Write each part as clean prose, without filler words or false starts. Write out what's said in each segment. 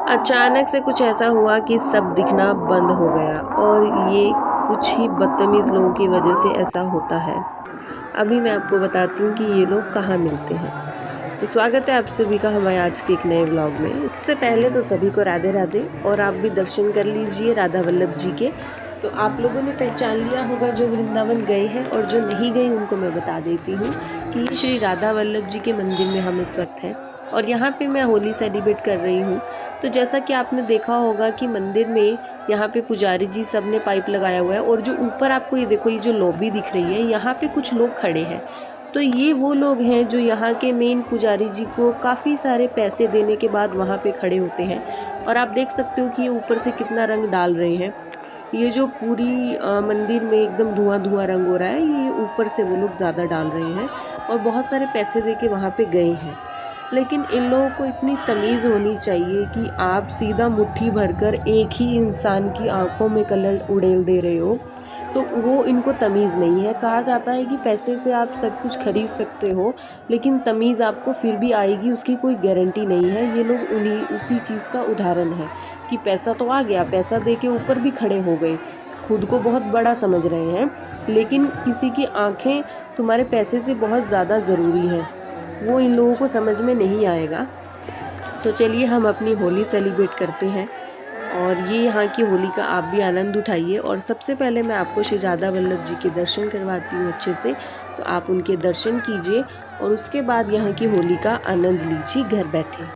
अचानक से कुछ ऐसा हुआ कि सब दिखना बंद हो गया और ये कुछ ही बदतमीज़ लोगों की वजह से ऐसा होता है। अभी मैं आपको बताती हूँ कि ये लोग कहाँ मिलते हैं। तो स्वागत है आप सभी का हमारे आज के एक नए व्लॉग में। इससे पहले तो सभी को राधे राधे और आप भी दर्शन कर लीजिए राधा वल्लभ जी के। तो आप लोगों ने पहचान लिया होगा जो वृंदावन गए हैं, और जो नहीं गए उनको मैं बता देती हूँ कि ये श्री राधा वल्लभ जी के मंदिर में हम इस वक्त हैं और यहाँ पे मैं होली सेलिब्रेट कर रही हूँ। तो जैसा कि आपने देखा होगा कि मंदिर में यहाँ पे पुजारी जी सब ने पाइप लगाया हुआ है, और जो ऊपर आपको ये देखो, ये जो लॉबी दिख रही है, यहाँ पे कुछ लोग खड़े हैं। तो ये वो लोग हैं जो यहाँ के मेन पुजारी जी को काफ़ी सारे पैसे देने के बाद वहाँ पे खड़े होते हैं। और आप देख सकते हो कि ये ऊपर से कितना रंग डाल रहे हैं। ये जो पूरी मंदिर में एकदम धुआं धुआं रंग हो रहा है, ये ऊपर से वो लोग ज़्यादा डाल रहे हैं और बहुत सारे पैसे दे के वहाँ पे गए हैं। लेकिन इन लोगों को इतनी तमीज़ होनी चाहिए कि आप सीधा मुट्ठी भरकर एक ही इंसान की आंखों में कलर उड़ेल दे रहे हो, तो वो इनको तमीज़ नहीं है। कहा जाता है कि पैसे से आप सब कुछ खरीद सकते हो, लेकिन तमीज़ आपको फिर भी आएगी, उसकी कोई गारंटी नहीं है। ये लोग उसी चीज़ का उदाहरण है कि पैसा तो आ गया, पैसा दे के ऊपर भी खड़े हो गए, खुद को बहुत बड़ा समझ रहे हैं, लेकिन किसी की आंखें तुम्हारे पैसे से बहुत ज़्यादा ज़रूरी है, वो इन लोगों को समझ में नहीं आएगा। तो चलिए हम अपनी होली सेलिब्रेट करते हैं और ये यहाँ की होली का आप भी आनंद उठाइए। और सबसे पहले मैं आपको श्री राधा वल्लभ जी के दर्शन करवाती हूँ अच्छे से, तो आप उनके दर्शन कीजिए और उसके बाद यहाँ की होली का आनंद लीजिए घर बैठे।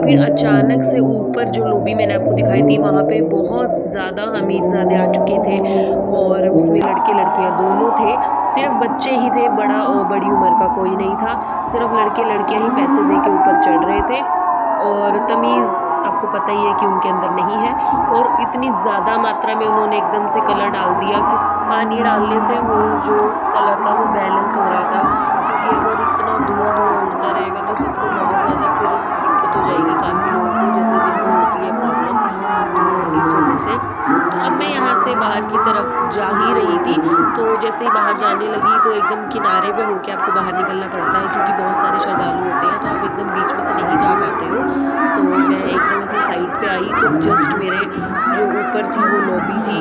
फिर अचानक से ऊपर जो लॉबी मैंने आपको दिखाई थी वहाँ पे बहुत ज़्यादा अमीरज़ादे आ चुके थे और उसमें लड़के लड़कियाँ दोनों थे। सिर्फ बच्चे ही थे, बड़ी उम्र का कोई नहीं था। सिर्फ लड़के लड़कियाँ ही पैसे दे के ऊपर चढ़ रहे थे और तमीज़ आपको पता ही है कि उनके अंदर नहीं है। और इतनी ज़्यादा मात्रा में उन्होंने एकदम से कलर डाल दिया कि पानी डालने से वो जो कलर था वो बैलेंस हो रहा था, क्योंकि अगर इतना धुआं उड़ता रहेगा तो सबको बहुत ज़्यादा फिर दिक्कत हो जाएगी काफ़ी लोगों को, जैसे जिनको होती है प्रॉब्लम, तो इस वजह से। तो अब मैं यहाँ से बाहर की तरफ जा ही रही थी, तो जैसे ही बाहर जाने लगी तो एकदम किनारे पे होके आपको बाहर निकलना पड़ता है, क्योंकि बहुत सारे श्रद्धालु होते हैं तो आप एकदम बीच में से नहीं जा पाते हो। तो मैं एकदम ऐसे साइड पे आई तो जस्ट मेरे जो ऊपर थी वो लॉबी थी।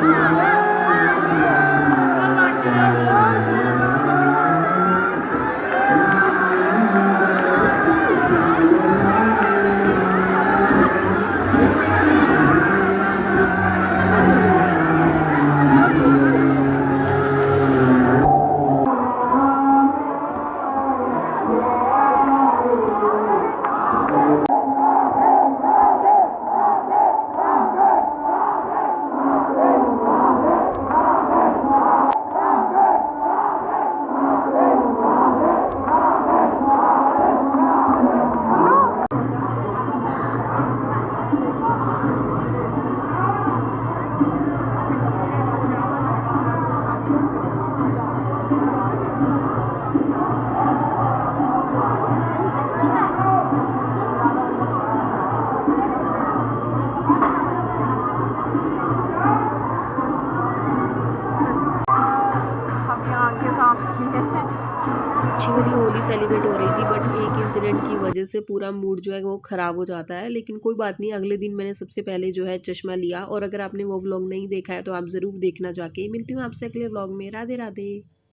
अच्छी वाली होली सेलिब्रेट हो रही थी, बट एक इंसिडेंट की वजह से पूरा मूड जो है वो ख़राब हो जाता है। लेकिन कोई बात नहीं, अगले दिन मैंने सबसे पहले जो है चश्मा लिया, और अगर आपने वो व्लॉग नहीं देखा है तो आप ज़रूर देखना जाके। मिलती हूँ आपसे अगले व्लॉग में। राधे राधे।